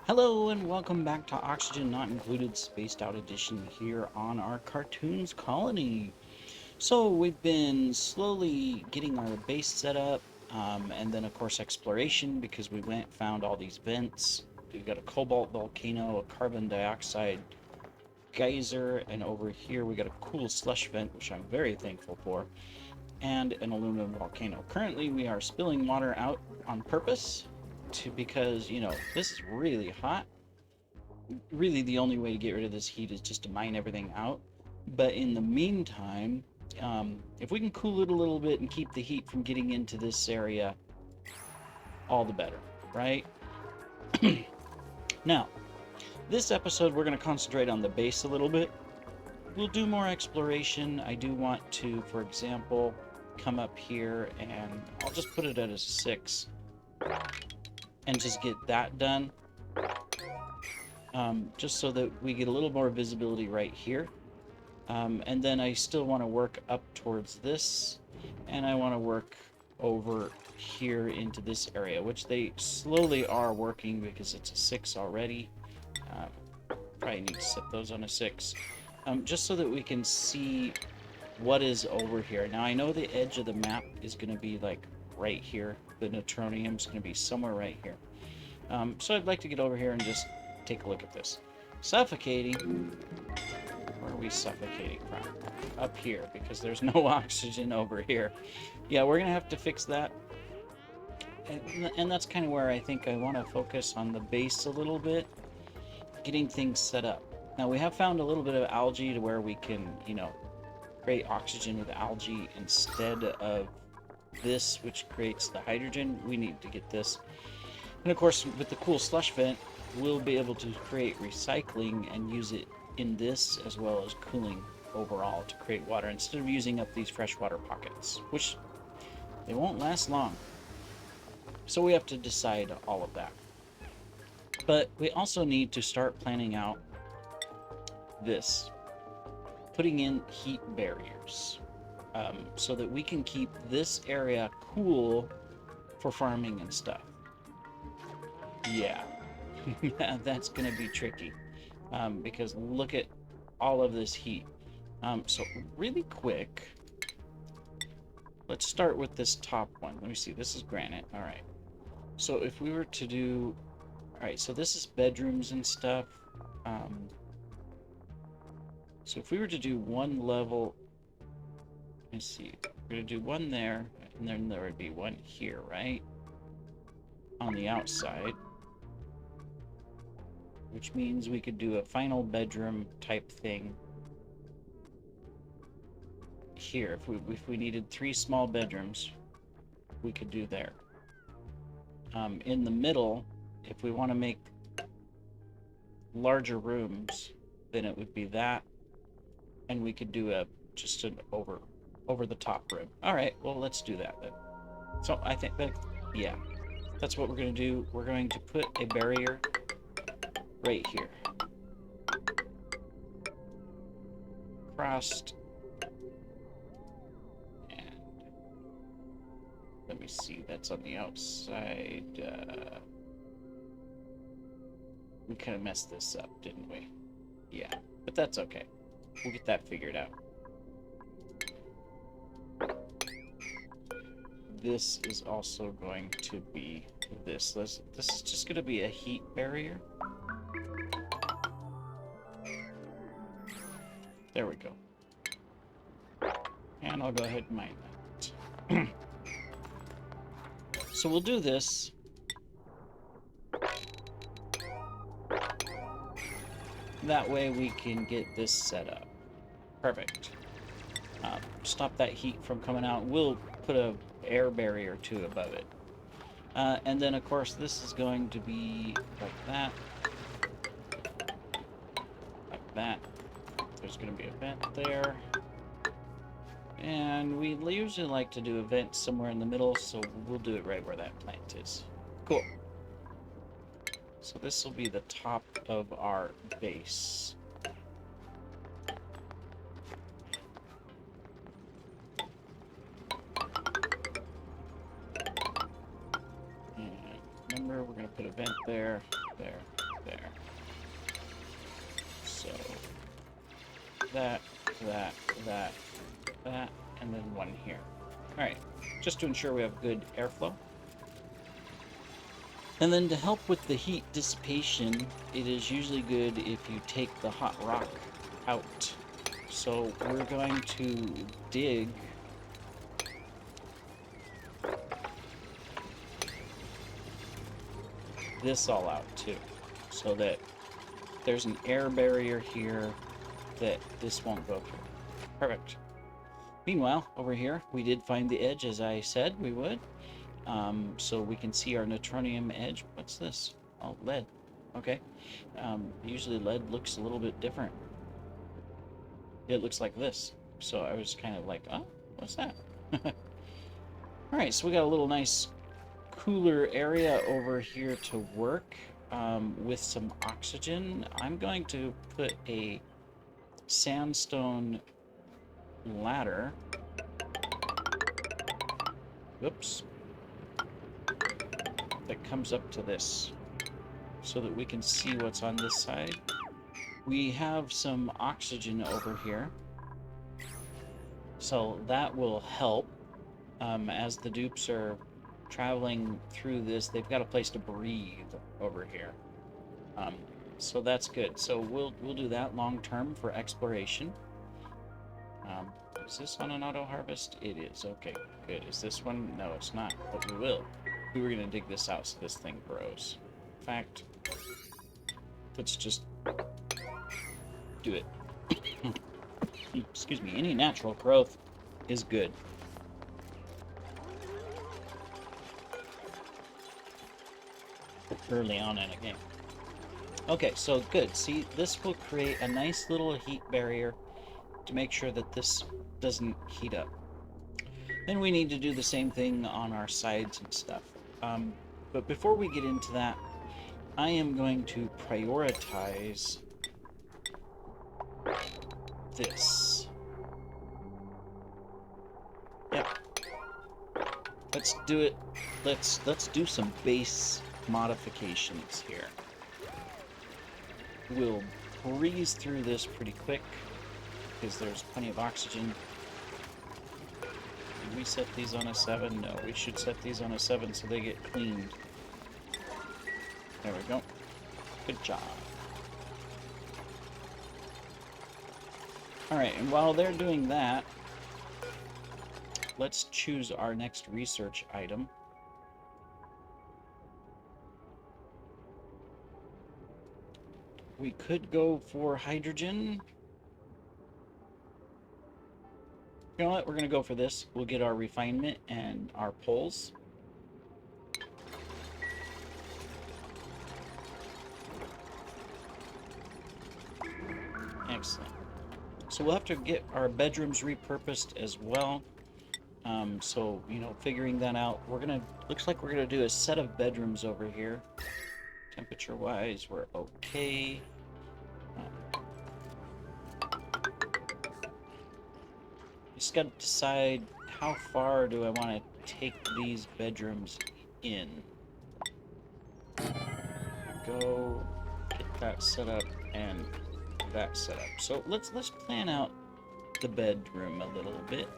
Hello and welcome back to Oxygen Not Included Spaced Out Edition here on our Cartoons Colony. So we've been slowly getting our base set up, and then of course exploration because we went found all these vents. We've got a cobalt volcano, a carbon dioxide geyser, and over here we got a cool slush vent, which I'm very thankful for, and an aluminum volcano. Currently we are spilling water out on purpose because this is really hot. Really the only way to get rid of this heat is just to mine everything out. But in the meantime, if we can cool it a little bit and keep the heat from getting into this area, all the better, right? Now, this episode we're going to concentrate on the base a little bit. We'll do more exploration. I do want to, for example, come up here and I'll just put it at a 6 and just get that done. Just so that we get a little more visibility right here. And then I still want to work up towards this, and I want to work over here into this area, which they slowly are working because it's a 6 already. Probably need to set those on a 6, just so that we can see what is over here. Now I know the edge of the map is going to be like right here. The neutronium is going to be somewhere right here. So I'd like to get over here and just take a look at this. Suffocating. Where are we suffocating from? Up here, because there's no oxygen over here. Yeah, we're going to have to fix that. And that's kind of where I think I want to focus on the base a little bit, getting things set up. Now, we have found a little bit of algae to where we can, create oxygen with algae instead of this, which creates the hydrogen. We need to get this. And of course, with the cool slush vent, we'll be able to create recycling and use it in this as well as cooling overall to create water instead of using up these freshwater pockets, which they won't last long. So we have to decide all of that. But we also need to start planning out this, putting in heat barriers, so that we can keep this area cool for farming and stuff. Yeah, that's going to be tricky, because look at all of this heat. So really quick, let's start with this top one. Let me see, this is granite. All right. So if we were to do, all right, so this is bedrooms and stuff. So if we were to do one level, let me see, we're going to do one there, and then there would be one here, right? On the outside. Which means we could do a final bedroom type thing here. If we needed 3 small bedrooms, we could do there. In the middle, if we want to make larger rooms, then it would be that, and we could do just an over the top room. All right, well, let's do that then. So I think that, yeah, that's what we're going to do. We're going to put a barrier right here. Crossed. And let me see, that's on the outside. We kind of messed this up, didn't we? Yeah, but that's okay. We'll get that figured out. This is also going to be this. This is just going to be a heat barrier. There we go. And I'll go ahead and mine that. So we'll do this. That way we can get this set up. Perfect. Stop that heat from coming out. We'll put a air barrier too above it. And then of course this is going to be like that. Like that. There's going to be a vent there. And we usually like to do a vent somewhere in the middle, so we'll do it right where that plant is. Cool. So this will be the top of our base. And remember, we're going to put a vent there, there, There. So that, that, that, that, and then one here. All right, just to ensure we have good airflow. And then to help with the heat dissipation, it is usually good if you take the hot rock out. So we're going to dig this all out too, so that there's an air barrier here that this won't go through. Perfect. Meanwhile, over here, we did find the edge, as I said we would. So we can see our neutronium edge. What's this? Oh, lead. Okay. Usually lead looks a little bit different. It looks like this. So I was kind of like, oh, what's that? Alright, so we got a little nice cooler area over here to work with some oxygen. I'm going to put a sandstone ladder. Whoops. That comes up to this so that we can see what's on this side. We have some oxygen over here, so that will help as the dupes are traveling through this. They've got a place to breathe over here, so that's good. So we'll do that long term for exploration. Is this on an auto harvest? It is. Okay, good. Is this one? No, it's not, but we will. We were gonna dig this out so this thing grows. In fact, let's just do it. Excuse me. Any natural growth is good. Early on in a game. Okay, so good. See, this will create a nice little heat barrier to make sure that this doesn't heat up. Then we need to do the same thing on our sides and stuff. But before we get into that, I am going to prioritize this. Yep. Let's do it. Let's do some base modifications here. We'll breeze through this pretty quick because there's plenty of oxygen. Did we set these on a 7? No, we should set these on a 7 so they get cleaned. There we go. Good job. Alright, and while they're doing that, let's choose our next research item. We could go for hydrogen. You know what? We're going to go for this. We'll get our refinement and our poles. Excellent. So we'll have to get our bedrooms repurposed as well. So, you know, figuring that out, looks like we're gonna do a set of bedrooms over here. Temperature-wise, we're okay. Just gotta decide how far do I want to take these bedrooms in. Go get that set up and that set up. So let's plan out the bedroom a little bit.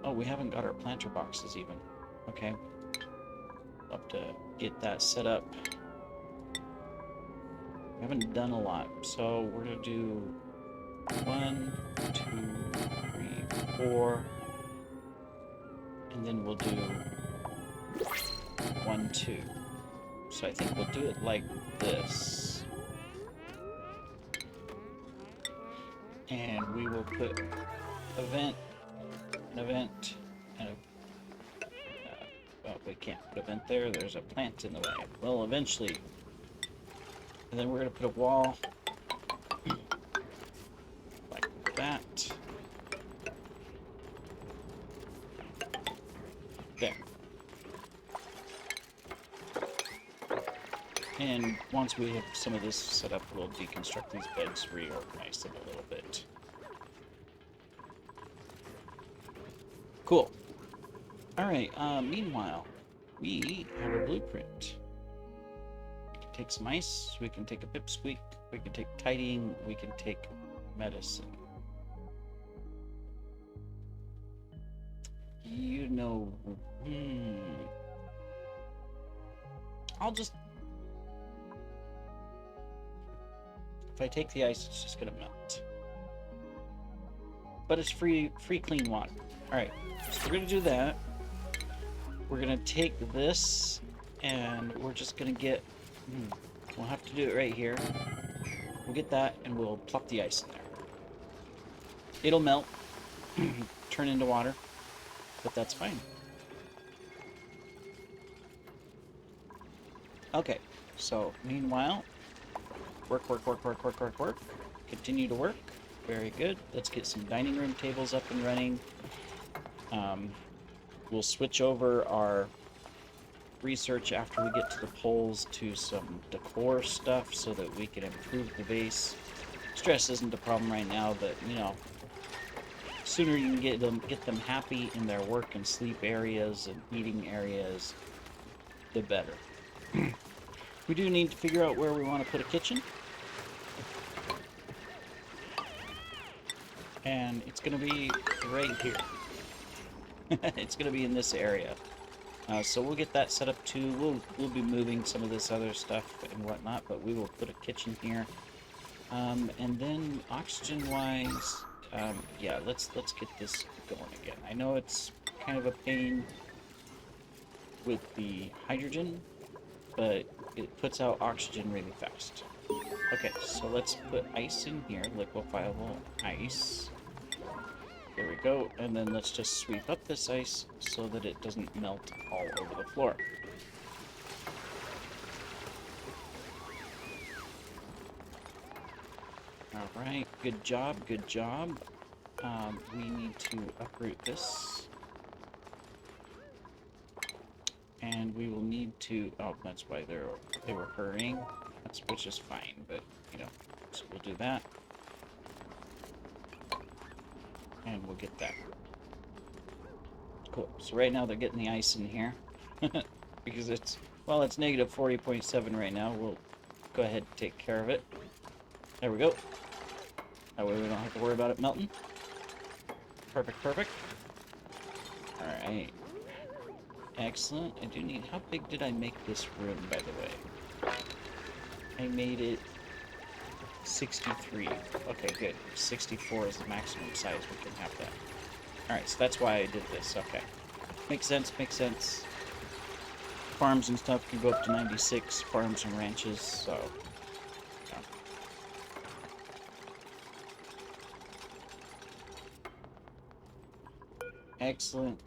Oh, we haven't got our planter boxes even. Okay. I'll have to get that set up. We haven't done a lot, so we're gonna do 1, 2, 3, 4, and then we'll do 1, 2. So I think we'll do it like this. And we will put a vent, an event, and a... well, we can't put a vent there. There's a plant in the way. Well, eventually. And then we're going to put a wall like that. There. And once we have some of this set up, we'll deconstruct these beds, reorganize them a little bit. Cool. Alright, meanwhile, we have a blueprint. take some ice, we can take a pipsqueak, we can take tidying, we can take medicine. You know, I'll just... If I take the ice, it's just gonna melt. But it's free clean water. Alright, so we're gonna do that. We're gonna take this, and we're just gonna get... we'll have to do it right here. We'll get that, and we'll plop the ice in there. It'll melt, turn into water, but that's fine. Okay, so meanwhile, work. Continue to work. Very good. Let's get some dining room tables up and running. We'll switch over our research after we get to the poles to some decor stuff so that we can improve the base. Stress isn't a problem right now, but you know, sooner you can get them happy in their work and sleep areas and eating areas, the better. We do need to figure out where we want to put a kitchen. And it's going to be right here. It's going to be in this area. So we'll get that set up too. We'll be moving some of this other stuff and whatnot, but we will put a kitchen here. And then oxygen-wise, yeah, let's get this going again. I know it's kind of a pain with the hydrogen, but it puts out oxygen really fast. Okay, so let's put ice in here, liquefiable ice. There we go, and then let's just sweep up this ice so that it doesn't melt all over the floor. Alright, good job, good job. We need to uproot this. And we will need to... Oh, that's why they were hurrying. Which is fine, but, you know, so we'll do that. And we'll get that. Cool. So right now they're getting the ice in here. Because it's... Well, it's negative 40.7 right now. We'll go ahead and take care of it. There we go. That way we don't have to worry about it melting. Perfect, perfect. Alright. Excellent. I do need... How big did I make this room, by the way? I made it 63. Okay, good. 64 is the maximum size we can have that. Alright, so that's why I did this. Okay. Makes sense, makes sense. Farms and stuff can go up to 96, farms and ranches, so... Yeah. Excellent.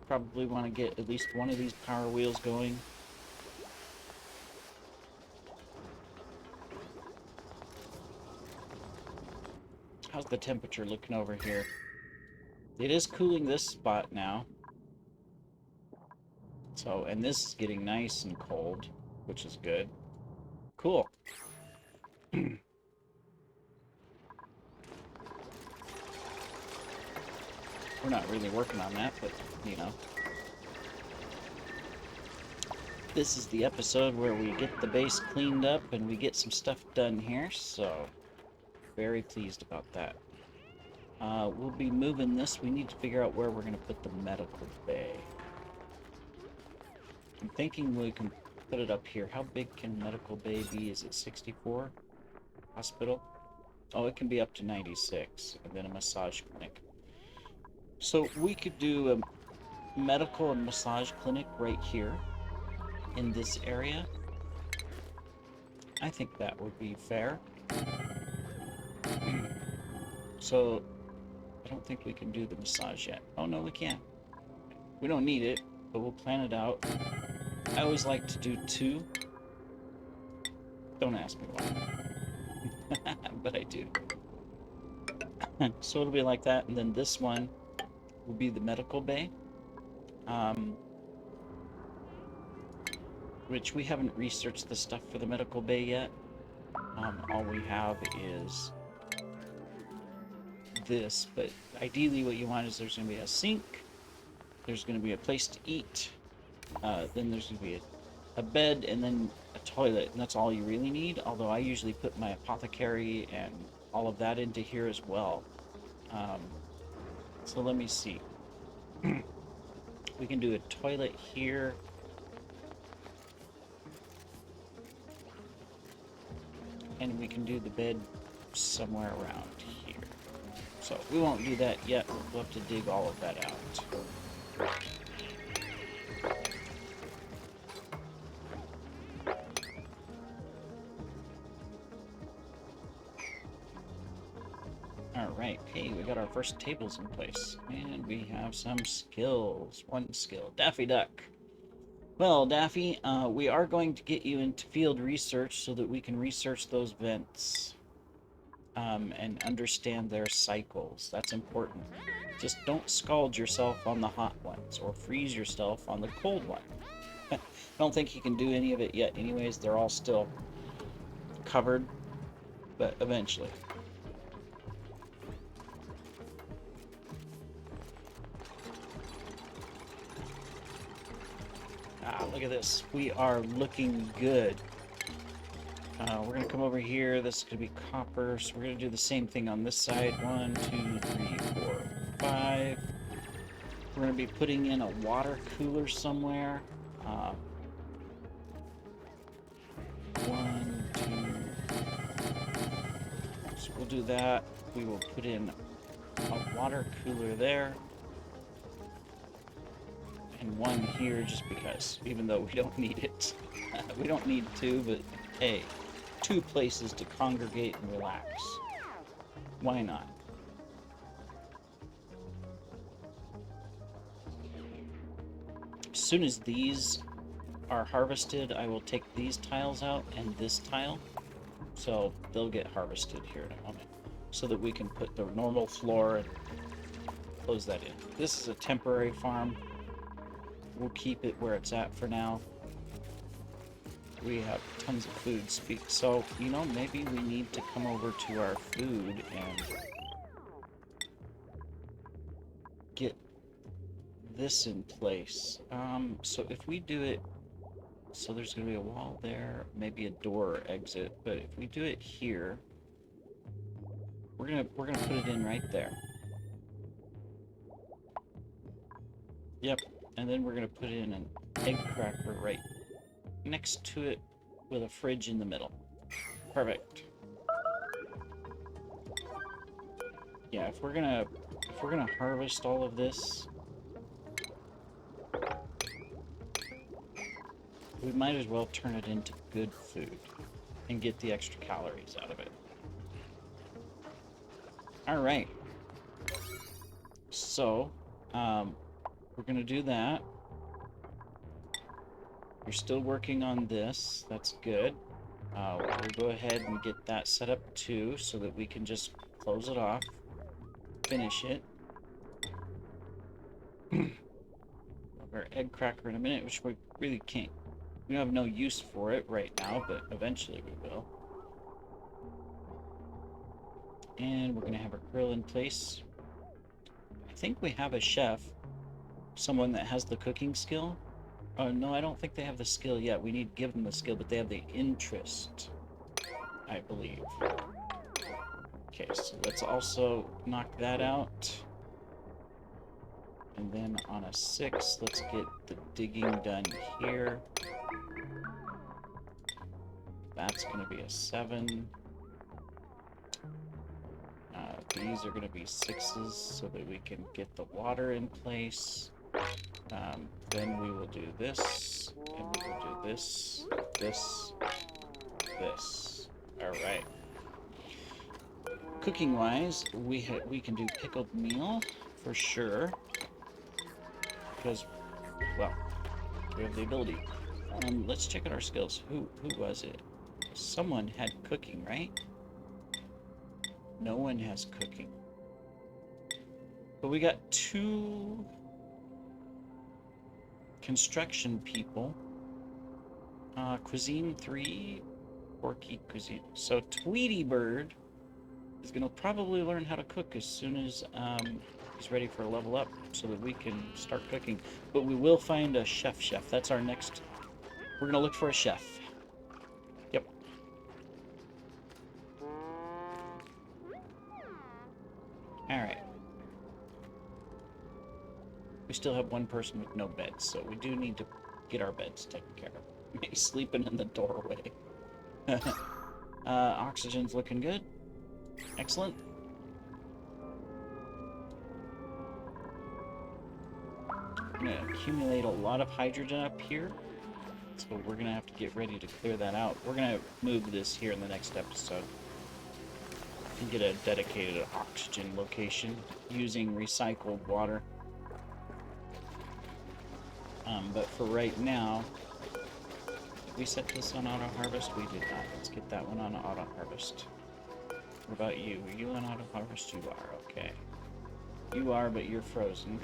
Probably want to get at least one of these power wheels going. How's the temperature looking over here? It is cooling this spot now. So, and this is getting nice and cold, which is good. Cool. We're not really working on that, but, you know. This is the episode where we get the base cleaned up and we get some stuff done here, so... Very pleased about that. We'll be moving this. We need to figure out where we're going to put the medical bay. I'm thinking we can put it up here. How big can medical bay be? Is it 64? Hospital? Oh, it can be up to 96. And then a massage clinic. So we could do a medical and massage clinic right here in this area. I think that would be fair. So, I don't think we can do the massage yet. Oh, no, we can. We don't need it, but we'll plan it out. I always like to do 2. Don't ask me why. But I do. So it'll be like that, and then this one will be the medical bay. Which we haven't researched the stuff for the medical bay yet. All we have is this, but ideally what you want is there's going to be a sink, there's going to be a place to eat, then there's going to be a bed and then a toilet, and that's all you really need. Although I usually put my apothecary and all of that into here as well. Um, so let me see. We can do a toilet here. And we can do the bed somewhere around here. So we won't do that yet. We'll have to dig all of that out. Alright, hey, we got our first tables in place. And we have some skills. One skill. Daffy Duck. Well, Daffy, we are going to get you into field research so that we can research those vents. And understand their cycles. That's important. Just don't scald yourself on the hot ones or freeze yourself on the cold one. I don't think you can do any of it yet anyways. They're all still covered, but eventually. Ah, look at this. We are looking good. We're going to come over here. This is going to be copper, so we're going to do the same thing on this side. 1, 2, 3, 4, 5. We're going to be putting in a water cooler somewhere. 1, 2. So we'll do that. We will put in a water cooler there. And one here just because, even though we don't need it. We don't need two, but hey. 2 places to congregate and relax. Why not? As soon as these are harvested, I will take these tiles out and this tile. So they'll get harvested here in a moment. So that we can put the normal floor and close that in. This is a temporary farm. We'll keep it where it's at for now. We have tons of food. So, you know, maybe we need to come over to our food and get this in place. So if we do it, so there's going to be a wall there, maybe a door or exit, but if we do it here, we're gonna put it in right there. Yep, and then we're gonna put in an egg cracker right next to it with a fridge in the middle. Perfect. Yeah, if we're gonna harvest all of this, we might as well turn it into good food and get the extra calories out of it. All right. So, we're gonna do that. You're still working on this. That's good. We'll go ahead and get that set up too, so that we can just close it off, finish it. Our egg cracker in a minute, which we really can't. We have no use for it right now, but eventually we will. And we're gonna have our grill in place. I think we have a chef, someone that has the cooking skill. Oh, no, I don't think they have the skill yet. We need to give them the skill, but they have the interest, I believe. Okay, so let's also knock that out. And then on a 6, let's get the digging done here. That's going to be a 7. These are going to be 6s so that we can get the water in place. Then we will do this, and we will do this, this, this. All right. Cooking-wise, we can do pickled meal for sure, because, well, we have the ability. Let's check out our skills. Who was it? Someone had cooking, right? No one has cooking. But we got 2 construction people. Cuisine 3, Porky Cuisine. So Tweety Bird is going to probably learn how to cook as soon as he's ready for a level up, so that we can start cooking. But we will find a chef. That's our next We're gonna look for a chef. Yep. Alright. We still have one person with no beds, so we do need to get our beds taken care of. Me sleeping in the doorway. Oxygen's looking good. Excellent. I'm going to accumulate a lot of hydrogen up here, so we're going to have to get ready to clear that out. We're going to move this here in the next episode and get a dedicated oxygen location using recycled water. But for right now, did we set this on auto harvest? We did not. Let's get that one on auto harvest. What about you? Are you on auto harvest? You are, okay. You are, but you're frozen.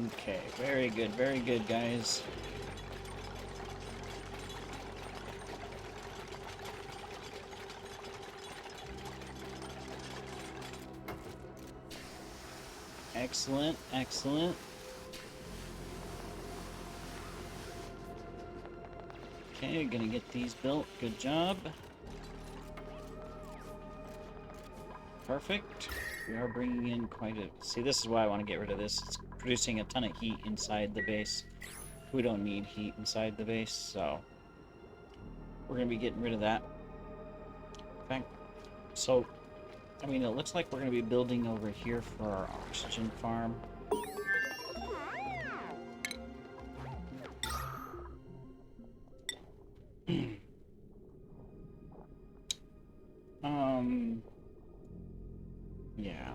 Okay, very good, guys. Excellent, excellent. Okay, gonna get these built. Good job. Perfect. We are bringing in quite a... See, this is why I want to get rid of this. It's producing a ton of heat inside the base. We don't need heat inside the base, so... We're going to be getting rid of that. In fact, so... I mean, it looks like we're going to be building over here for our oxygen farm. Yeah.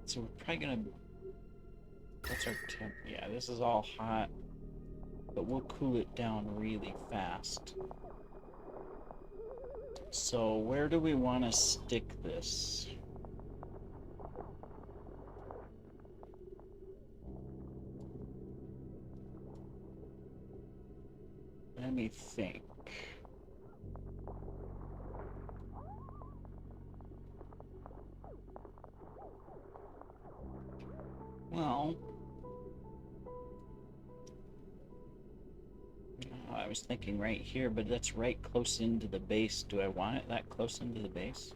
So we're probably gonna... What's our temp? Yeah, this is all hot. But we'll cool it down really fast. So where do we want to stick this? Let me think. Well, I was thinking right here, but that's right close into the base. Do I want it that close into the base?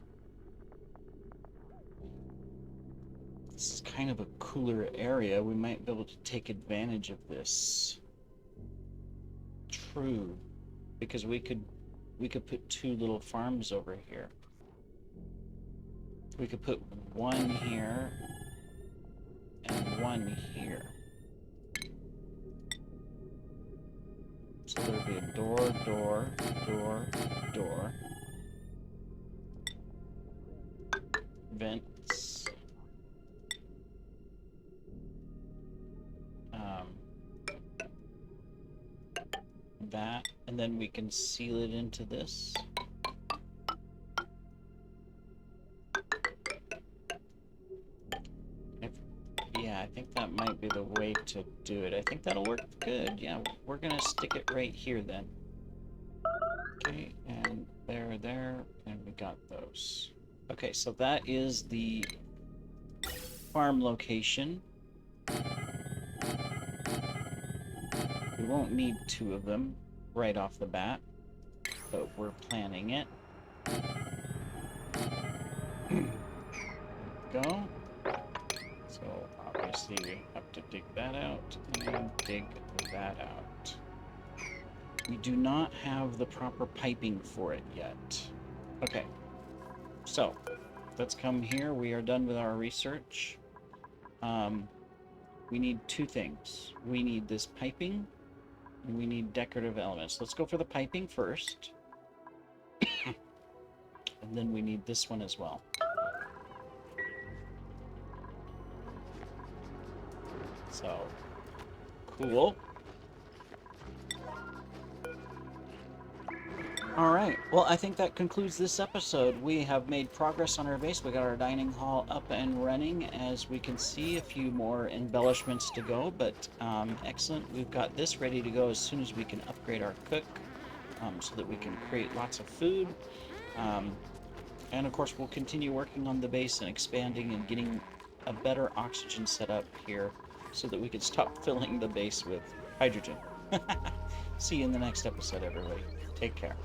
This is kind of a cooler area. We might be able to take advantage of this. True, because we could put two little farms over here. We could put one here and one here. So there'd be a door, door, door, door. Vents. That, and then we can seal it into this. Yeah, I think that might be the way to do it. I think that'll work good. Yeah, we're gonna stick it right here then. Okay, and there, and we got those. Okay, so that is the farm location. We won't need two of them right off the bat, but we're planning it. Go. So obviously we have to dig that out and dig that out. We do not have the proper piping for it yet. Okay, so let's come here. We are done with our research. We need two things. We need this piping, and we need decorative elements. Let's go for the piping first. And then we need this one as well. So, cool. Alright, well, I think that concludes this episode. We have made progress on our base. We got our dining hall up and running. As we can see, a few more embellishments to go, but excellent. We've got this ready to go as soon as we can upgrade our cook, so that we can create lots of food. And of course, we'll continue working on the base and expanding and getting a better oxygen setup here so that we can stop filling the base with hydrogen. See you in the next episode, everybody. Take care.